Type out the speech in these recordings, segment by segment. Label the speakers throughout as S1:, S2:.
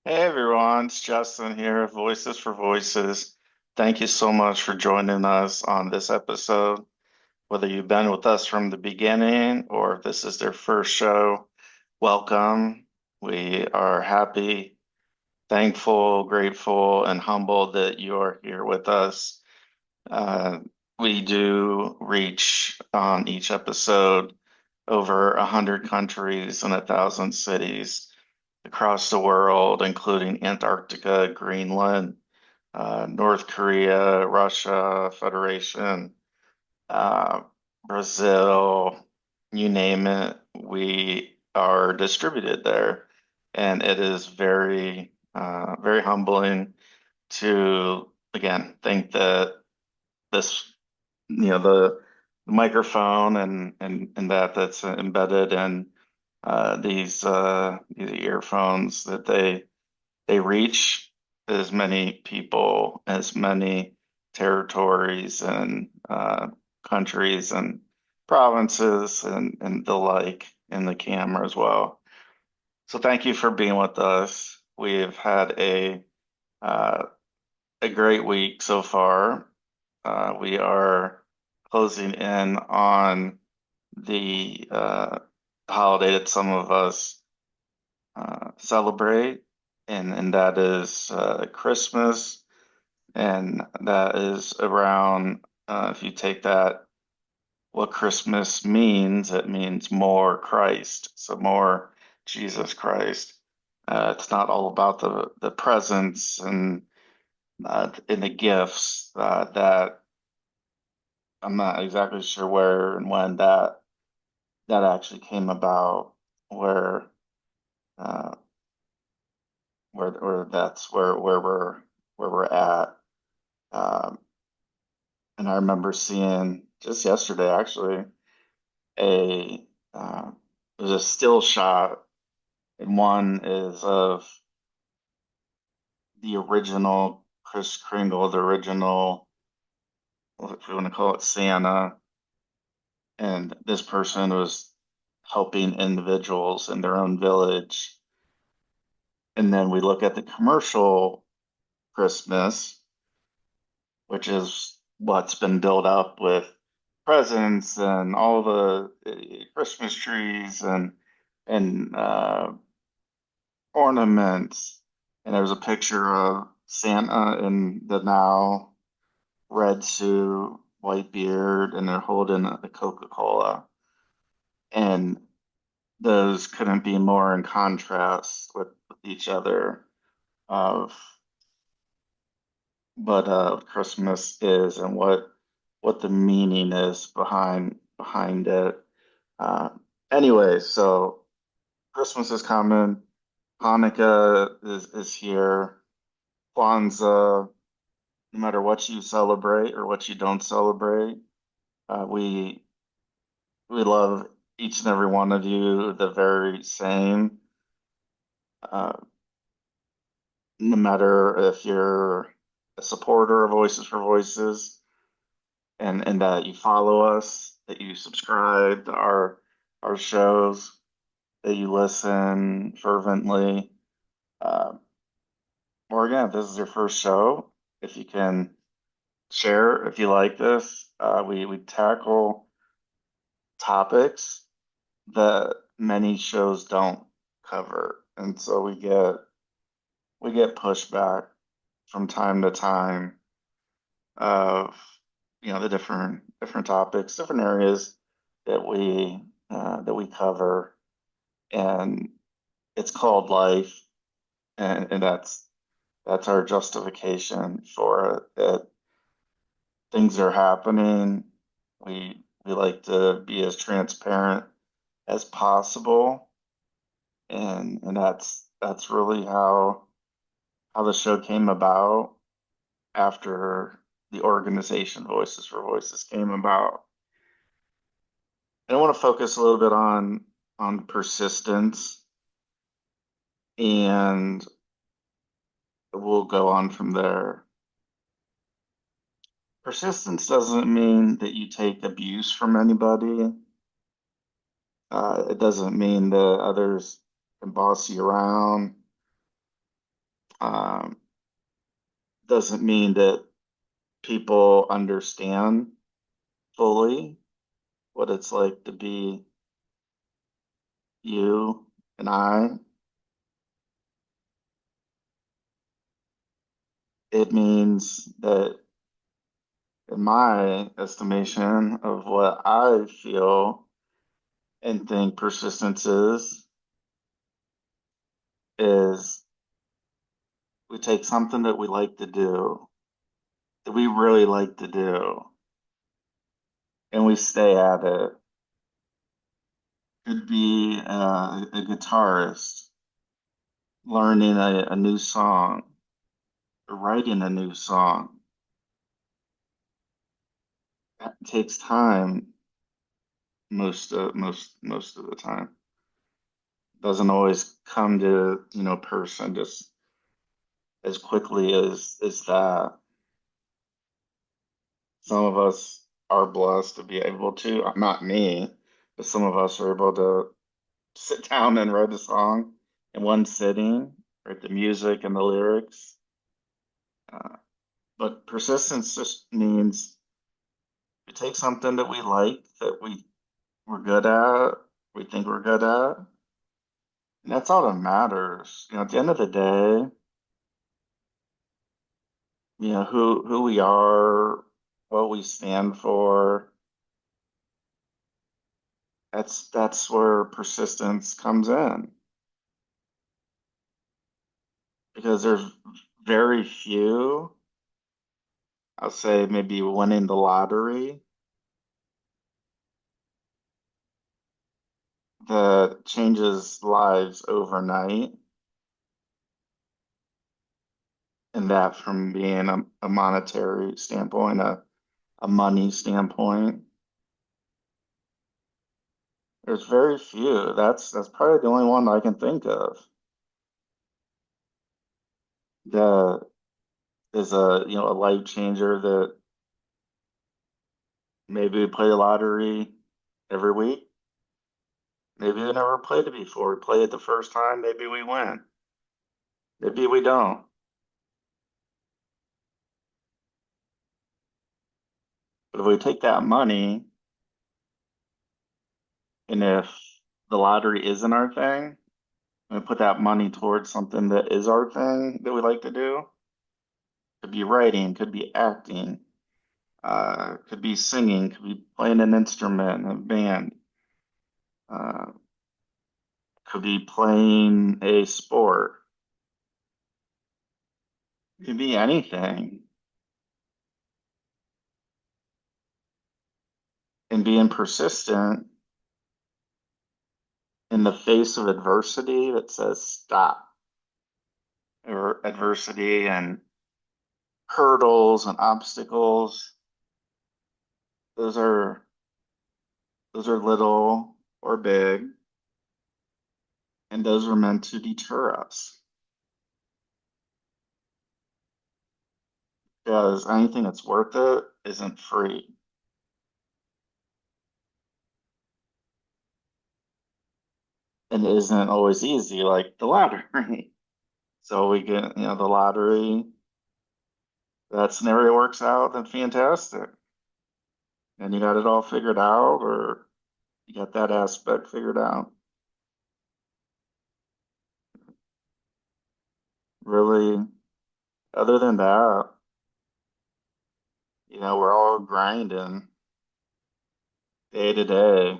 S1: Hey everyone, it's Justin here, Voices for Voices. Thank you so much for joining us on this episode. Whether you've been with us from the beginning or if this is their first show, welcome. We are happy, thankful, grateful, and humbled that you are here with us. Uh, we do reach on each episode over 100 countries and 1,000 cities across the world, including Antarctica, Greenland, North Korea, Russia, Federation, uh, Brazil, you name it. We are distributed there, and it is very humbling to again think that this, the microphone and that's embedded in these earphones that they reach as many people, as many territories and countries and provinces and the like in the camera as well. So thank you for being with us. We've had uh, a great week so far. We are closing in on the holiday that some of us celebrate, and that is Christmas, and that is around, if you take that, what Christmas means, it means more Christ, so more Jesus Christ. It's not all about the presents and the gifts that I'm not exactly sure where and when that actually came about, where uh, where that's where we're at. Um, and I remember seeing just yesterday actually a uh, there's a still shot, and one is of the original Kris Kringle, the original, if you want to call it Santa, and this person was helping individuals in their own village. And then we look at the commercial Christmas, which is what's been built up with presents and all the Christmas trees and ornaments. And there's a picture of Santa in the now red suit, white beard, and they're holding a Coca-Cola. And those couldn't be more in contrast with each other of what Christmas is and what the meaning is behind it. Uh, anyway, so Christmas is coming, Hanukkah is here, Kwanzaa, no matter what you celebrate or what you don't celebrate, we love each and every one of you the very same. Uh, no matter if you're a supporter of Voices for Voices and that you follow us, that you subscribe to our shows, that you listen fervently. Uh, or again, if this is your first show, if you can share, if you like this, we tackle topics that many shows don't cover, and so we get pushback from time to time of the different topics, different areas that we cover, and it's called life, and that's our justification for it. Things are happening. We like to be as transparent as possible, and that's really how the show came about after the organization Voices for Voices came about. And I want to focus a little bit on persistence, and we'll go on from there. Persistence doesn't mean that you take abuse from anybody. It doesn't mean that others can boss you around. Um, doesn't mean that people understand fully what it's like to be you and I. It means that, in my estimation of what I feel and think persistence is we take something that we like to do, that we really like to do, and we stay at it. Could be a guitarist learning a new song or writing a new song. That takes time most of the time. Doesn't always come to, person just as quickly as that. Some of us are blessed to be able to, not me, but some of us are able to sit down and write a song in one sitting, write the music and the lyrics. Uh, but persistence just means we take something that we like, that we're good at, we think we're good at, and that's all that matters. At the end of the day, who we are, what we stand for, that's where persistence comes in. Because there's very few, I'll say maybe winning the lottery that changes lives overnight. And that from being a monetary standpoint, a money standpoint, there's very few. That's probably the only one I can think of that is a life changer that maybe we play the lottery every week. Maybe we never played it before. We play it the first time, maybe we win. Maybe we don't. But if we take that money and if the lottery isn't our thing, and we put that money towards something that is our thing that we like to do, could be writing, could be acting, could be singing, could be playing an instrument in a band, uh, could be playing a sport, it could be anything. And being persistent in the face of adversity that says stop, or adversity and hurdles and obstacles, those are little or big, and those are meant to deter us. Because anything that's worth it isn't free. And it isn't always easy, like the lottery. So we get, the lottery, that scenario works out, then fantastic. And you got it all figured out, or you got that aspect figured out. Really, other than that, we're all grinding day to day,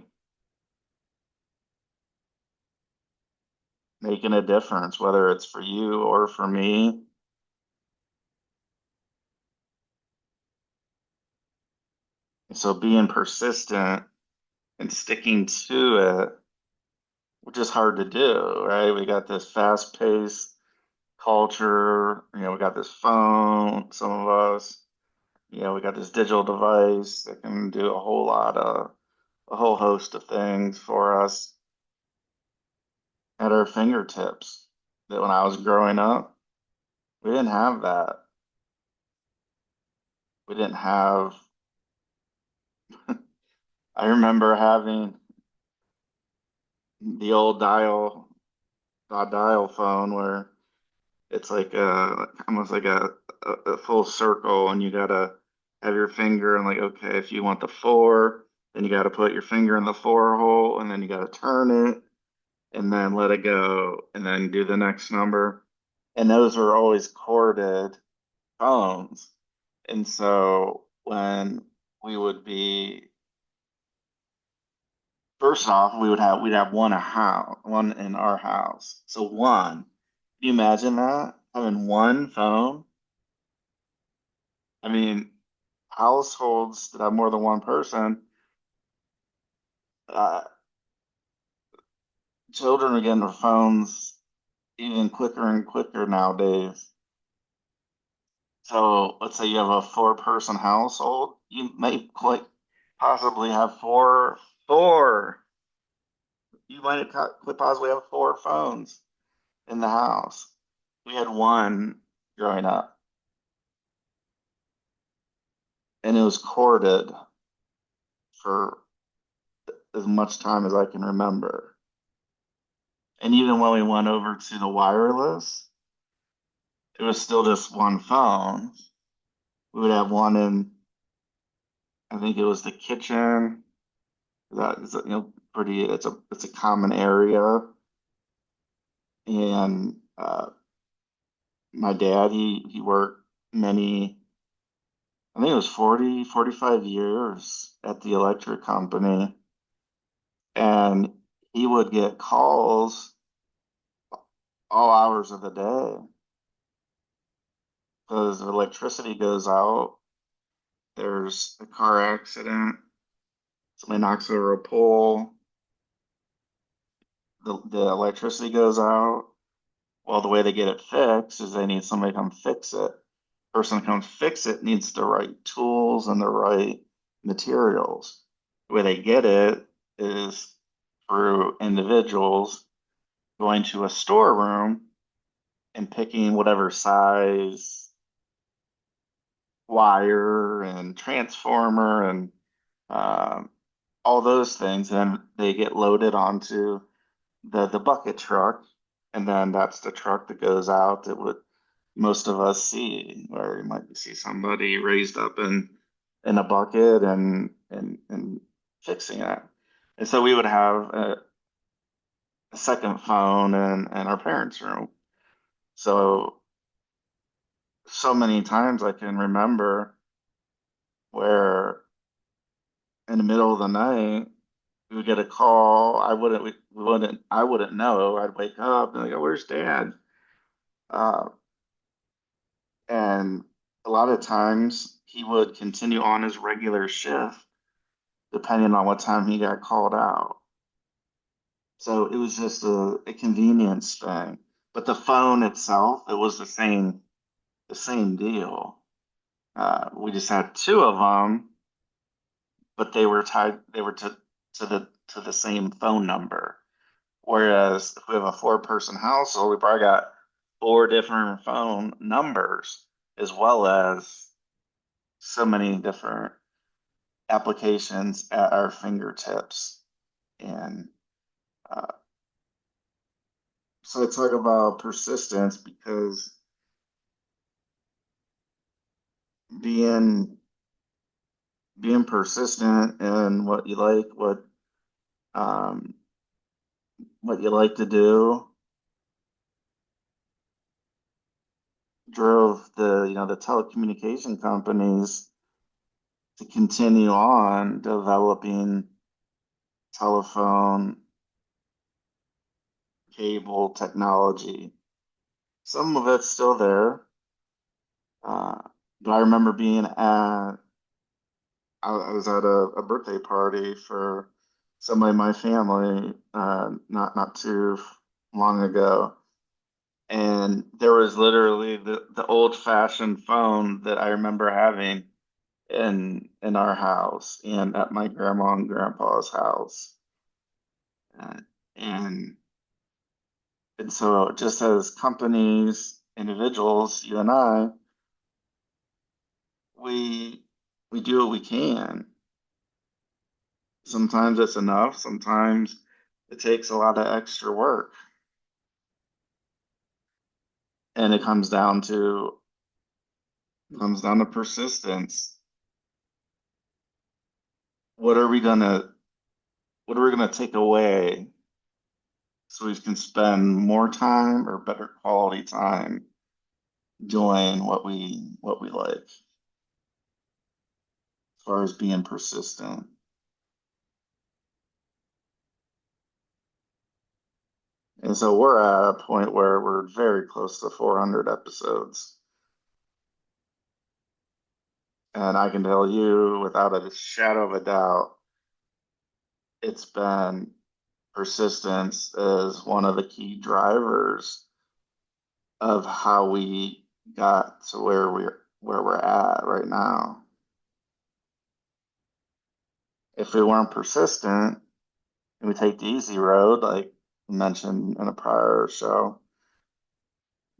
S1: making a difference, whether it's for you or for me. And so being persistent and sticking to it, which is hard to do, right? We got this fast paced culture, we got this phone, some of us, we got this digital device that can do a whole host of things for us at our fingertips. That when I was growing up, we didn't have that. We didn't have, I remember having the old dial phone where It's like almost like a full circle, and you gotta have your finger and like, okay, if you want the four, then you gotta put your finger in the four hole, and then you gotta turn it, and then let it go, and then do the next number. And those were always corded phones. And so when we would be, first off, we'd have one in our house. So one. Can you imagine that? Having one phone? I mean, households that have more than one person, uh, children are getting their phones even quicker and quicker nowadays. So let's say you have a four-person household, you may quite possibly have four. You might quite possibly have four phones in the house. We had one growing up, and it was corded for as much time as I can remember. And even when we went over to the wireless, it was still just one phone. We would have one in, I think it was the kitchen. That is, pretty. It's a common area. And my dad, he worked many, I think it was 45 years at the electric company, and he would get calls all hours of the day because electricity goes out. There's a car accident, somebody knocks over a pole, the electricity goes out. Well, the way they get it fixed is they need somebody to come fix it. Person to come fix it needs the right tools and the right materials. The way they get it is through individuals going to a storeroom and picking whatever size wire and transformer and um, all those things, and they get loaded onto the bucket truck, and then that's the truck that goes out that would most of us see, where you might see somebody raised up in a bucket and fixing it. And so we would have a second phone in our parents' room. So many times I can remember where in the middle of the night we would get a call. I wouldn't know. I'd wake up and I go, "Where's Dad?" Uh, and a lot of times he would continue on his regular shift depending on what time he got called out. So it was just a convenience thing. But the phone itself, it was the same deal. We just had two of them, but they were tied. They were to the same phone number. Whereas if we have a four-person household, we probably got four different phone numbers, as well as so many different applications at our fingertips. And uh, so I talk about persistence because being being persistent in um, what you like to do drove the telecommunication companies to continue on developing telephone cable technology. Some of it's still there, uh, but I remember being at I was at a birthday party for somebody in my family not too long ago, and there was literally the old fashioned phone that I remember having in our house and at my grandma and grandpa's house, uh, and and so just as companies, individuals, you and I, we we do what we can. Sometimes it's enough, sometimes it takes a lot of extra work. And it comes down to persistence. What are we gonna what are we gonna take away so we can spend more time or better quality time doing what we like as far as being persistent. And so we're at a point where we're very close to 400 episodes. And I can tell you without a shadow of a doubt, it's been persistence is one of the key drivers of how we got to where we're at right now. If we weren't persistent and we take the easy road, like mentioned in a prior show,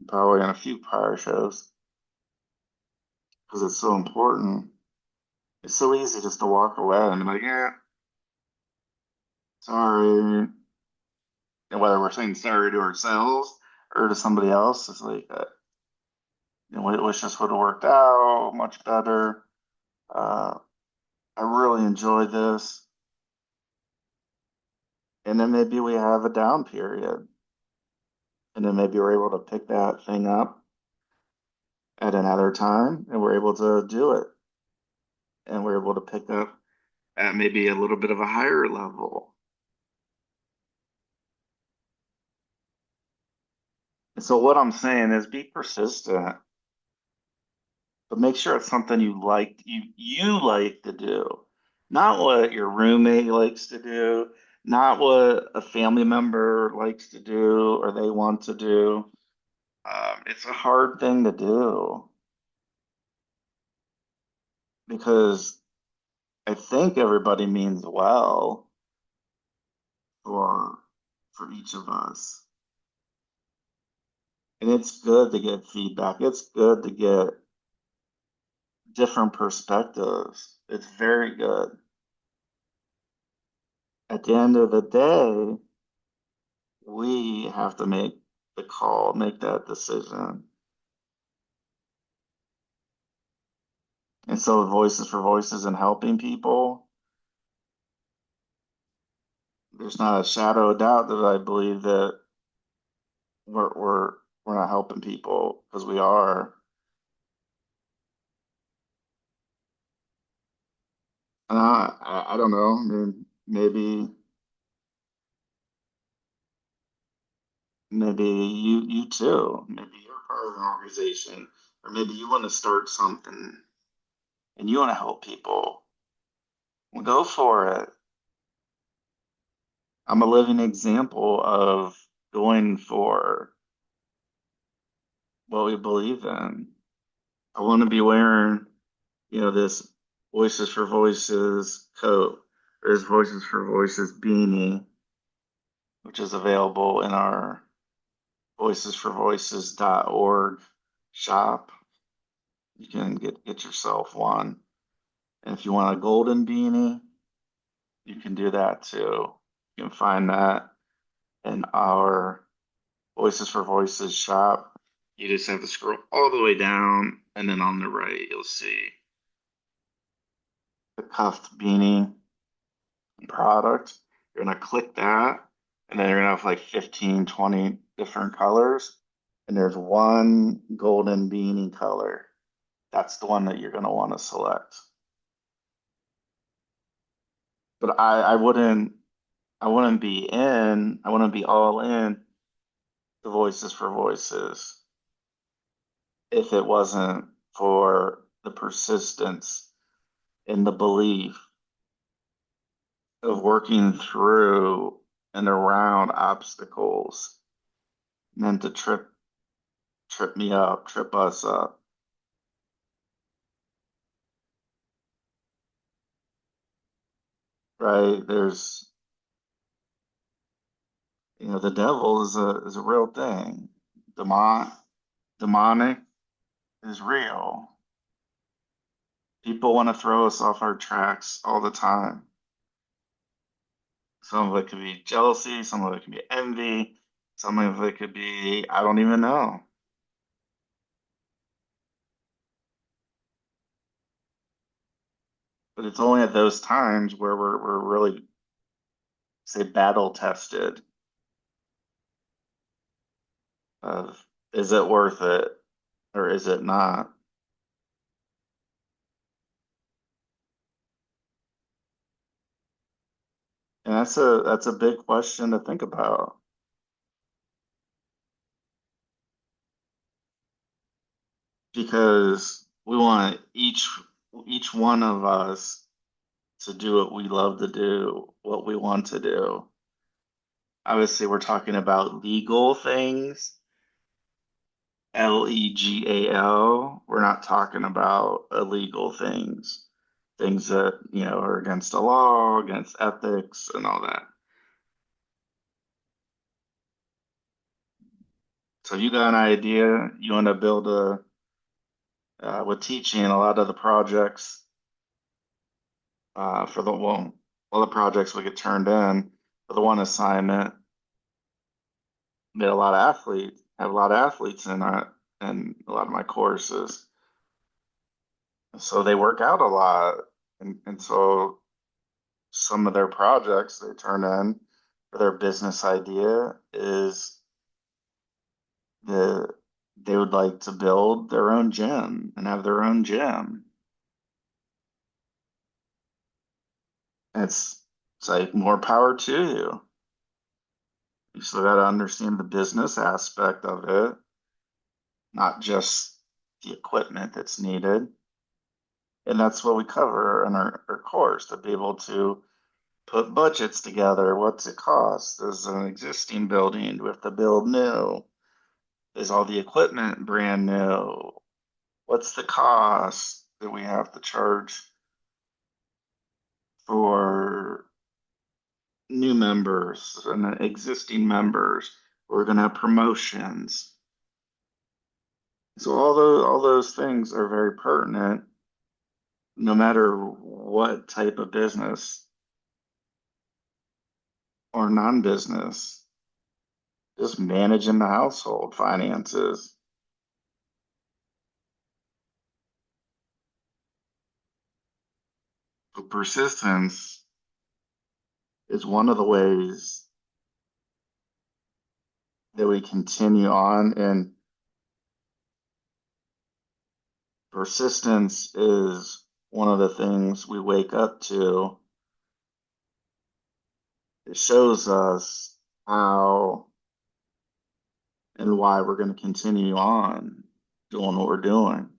S1: probably in a few prior shows, because it's so important. It's so easy just to walk away and be like, yeah, sorry. And whether we're saying sorry to ourselves or to somebody else, it's like, we wish this would have worked out much better. Uh, I really enjoyed this. And then maybe we have a down period. And then maybe we're able to pick that thing up at another time and we're able to do it. And we're able to pick up at maybe a little bit of a higher level. And so what I'm saying is be persistent, but make sure it's something you like to do, not what your roommate likes to do, not what a family member likes to do or they want to do. It's a hard thing to do because I think everybody means well for for each of us. And it's good to get feedback. It's good to get different perspectives. It's very good. At the end of the day, we have to make the call, make that decision. And so Voices for Voices and helping people, there's not a shadow of doubt that I believe that we're we're we're not helping people because we are. And I don't know. I mean, maybe you too. Maybe you're part of an organization, or maybe you want to start something and you want to help people. Well, go for it. I'm a living example of going for what we believe in. I want to be wearing, this Voices for Voices coat or this Voices for Voices beanie, which is available in our voicesforvoices.org shop. You can get yourself one. And if you want a golden beanie, you can do that too. You can find that in our Voices for Voices shop. You just have to scroll all the way down, and then on the right, you'll see the cuffed beanie product. You're going to click that, and then you're going to have like 15, 20 different colors. And there's one golden beanie color. That's the one that you're going to want to select. But I wouldn't be all in the Voices for Voices if it wasn't for the persistence and the belief of working through and around obstacles meant to trip me up, trip us up. Right? The devil is a real thing. Demonic is real. People want to throw us off our tracks all the time. Some of it could be jealousy, some of it could be envy, some of it could be, I don't even know. But it's only at those times where we're really, say, battle tested of, is it worth it or is it not? And that's a big question to think about, because we want each one of us to do what we love to do, what we want to do. Obviously, we're talking about legal things, legal. We're not talking about illegal things, things that, are against the law, against ethics, and all that. So you got an idea, you want to build with teaching a lot of the projects, for the, well, all the projects we get turned in for the one assignment, made a lot of athletes, have a lot of athletes in it, and a lot of my courses. So they work out a lot. And so some of their projects they turn in for their business idea is the they would like to build their own gym and have their own gym. It's like more power to you. You still got to understand the business aspect of it, not just the equipment that's needed. And that's what we cover in our course, to be able to put budgets together. What's it cost? Is an existing building? Do we have to build new? Is all the equipment brand new? What's the cost that we have to charge for new members and existing members? We're going to have promotions. So all those things are very pertinent, no matter what type of business or non-business, just managing the household finances. So persistence is one of the ways that we continue on, and persistence is one of the things we wake up to. It shows us how and why we're going to continue on doing what we're doing.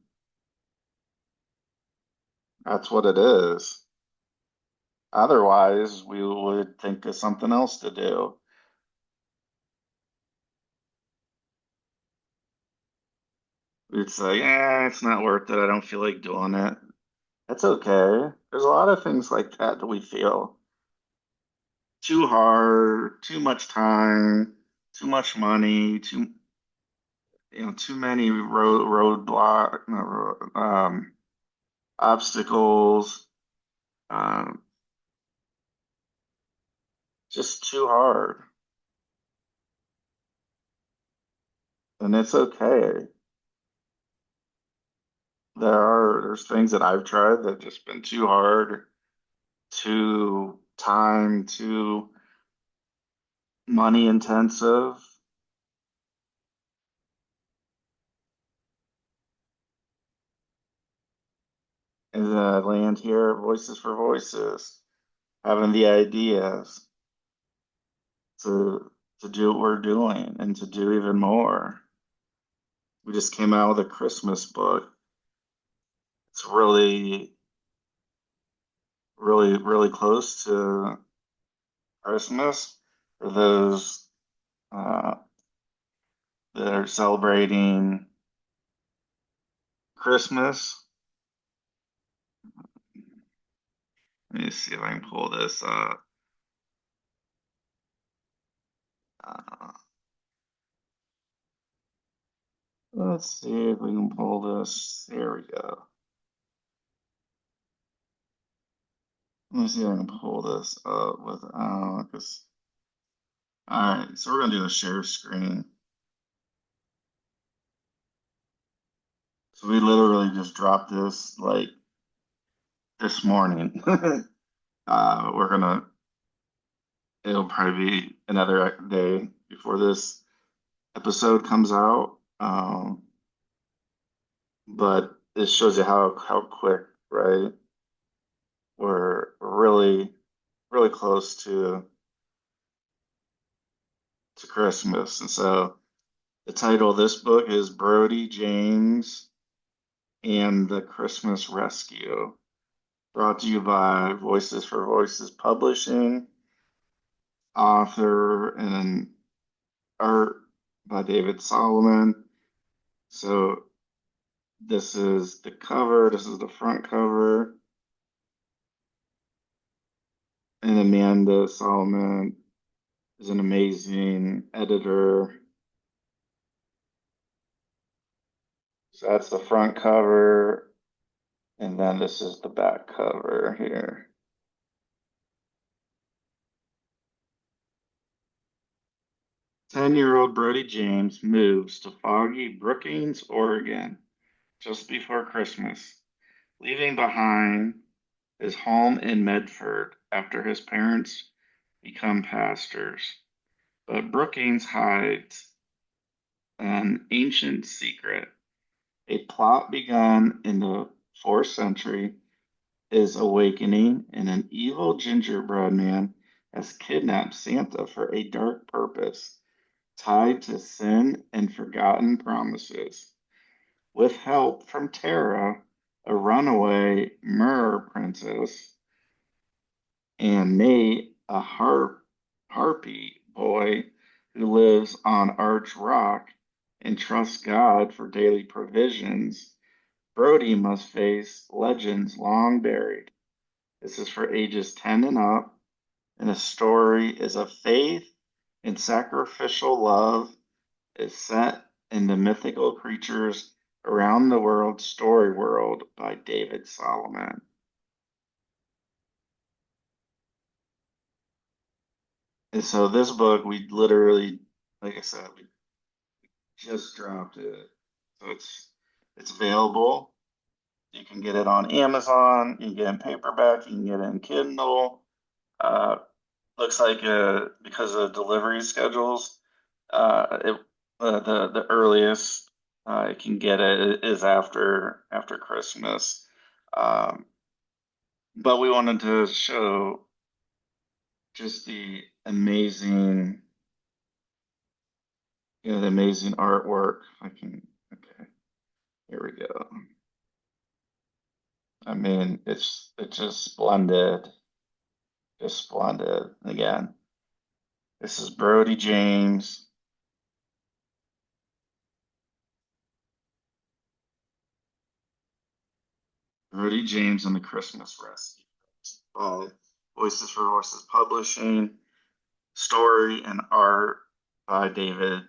S1: That's what it is. Otherwise, we would think of something else to do. We'd say, yeah, it's not worth it. I don't feel like doing it. That's okay. There's a lot of things like that we feel too hard, too much time, too much money, too many roadblock, obstacles, um, just too hard. And it's okay. There's things that I've tried that just been too hard, too time, too money intensive. And then I land here, Voices for Voices, having the ideas to do what we're doing and to do even more. We just came out with a Christmas book. It's really, really, really close to Christmas for those uh, that are celebrating Christmas. Let me see if I can pull this up. Uh, let's see if we can pull this. There we go. Let me see if I can pull this up with because. All right, so we're gonna do a share screen. So we literally just dropped this like this morning. We're gonna, it'll probably be another day before this episode comes out. But it shows you how quick, right? We're really, really close to Christmas. And so the title of this book is Brody James and the Christmas Rescue, brought to you by Voices for Voices Publishing, author and art by David Solomon. So this is the cover, this is the front cover, and Amanda Solomon is an amazing editor. So that's the front cover, and then this is the back cover here. 10-year-old Brody James moves to foggy Brookings, Oregon, just before Christmas, leaving behind his home in Medford after his parents become pastors. But Brookings hides an ancient secret. A plot begun in the 4th century is awakening, and an evil gingerbread man has kidnapped Santa for a dark purpose tied to sin and forgotten promises. With help from Tara, a runaway Myrrh princess, and Nate, a harpy boy who lives on Arch Rock and trusts God for daily provisions, Brody must face legends long buried. This is for ages 10 and up, and the story is of faith and sacrificial love is set in the mythical creatures around the world story world by David Solomon. And so this book, we literally, like I said, we just dropped it. So it's available. You can get it on Amazon. You can get it in paperback. You can get it in Kindle. Uh, looks like because of delivery schedules, the earliest I can get it is after Christmas. Um, but we wanted to show just the amazing artwork. Okay, here we go. I mean, it's just just splendid. Again, this is Brody James. Brody James and the Christmas Rescue. Voices for Voices Publishing. Story and art by David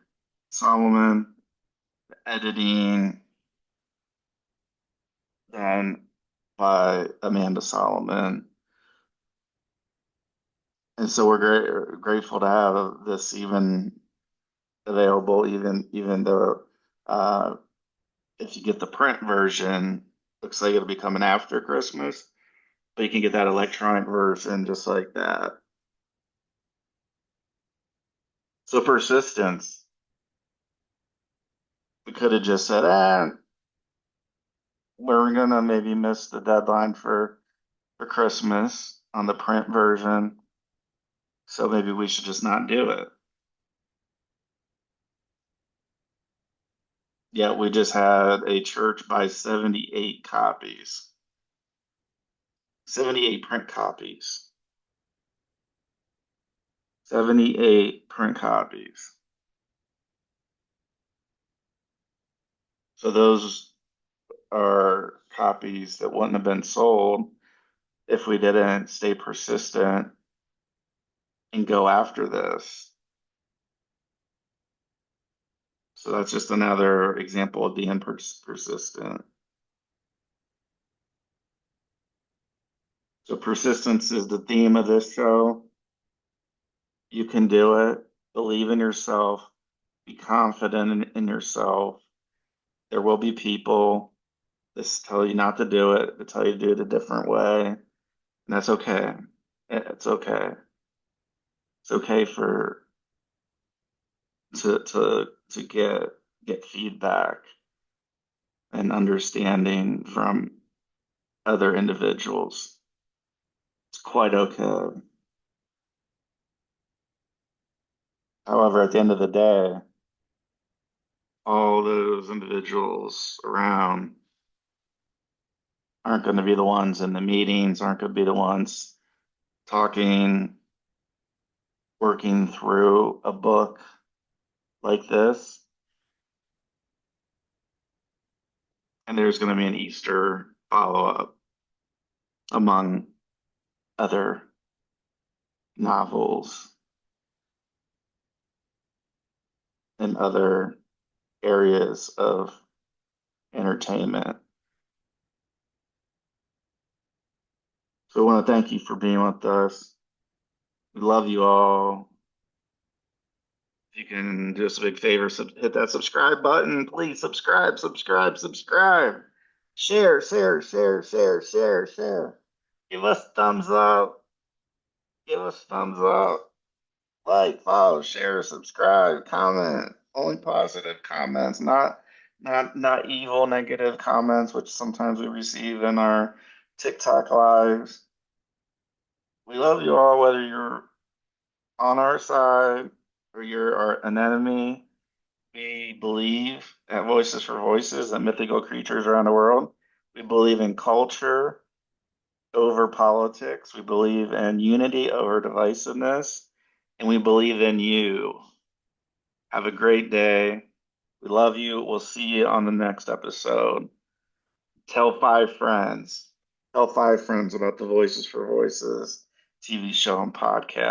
S1: Solomon. Editing done by Amanda Solomon. And so we're grateful to have this even available, even though if you get the print version, looks like it'll be coming after Christmas, but you can get that electronic version just like that. So persistence, we could have just said, we're gonna maybe miss the deadline for Christmas on the print version, so maybe we should just not do it. Yet we just had a church buy 78 copies, 78 print copies, 78 print copies. So those are copies that wouldn't have been sold if we didn't stay persistent and go after this. So that's just another example of being persistent. So persistence is the theme of this show. You can do it. Believe in yourself. Be confident in yourself. There will be people They tell you not to do it. They tell you to do it a different way, and that's okay. It's okay. It's okay for to get feedback and understanding from other individuals. It's quite okay. However, at the end of the day, all those individuals around aren't going to be the ones in the meetings, aren't going to be the ones talking, working through a book like this. And there's going to be an Easter follow up among other novels and other areas of entertainment. So I want to thank you for being with us. We love you all. If you can do us a big favor, hit that subscribe button. Please subscribe, subscribe, subscribe. Share, share, share, share, share, share. Give us thumbs up. Give us thumbs up. Like, follow, share, subscribe, comment. Only positive comments, not evil, negative comments, which sometimes we receive in our TikTok lives. We love you all, whether you're on our side or an enemy. We believe at Voices for Voices that mythical creatures around the world. We believe in culture over politics. We believe in unity over divisiveness. And we believe in you. Have a great day. We love you. We'll see you on the next episode. Tell five friends. Tell five friends about the Voices for Voices TV show and podcast.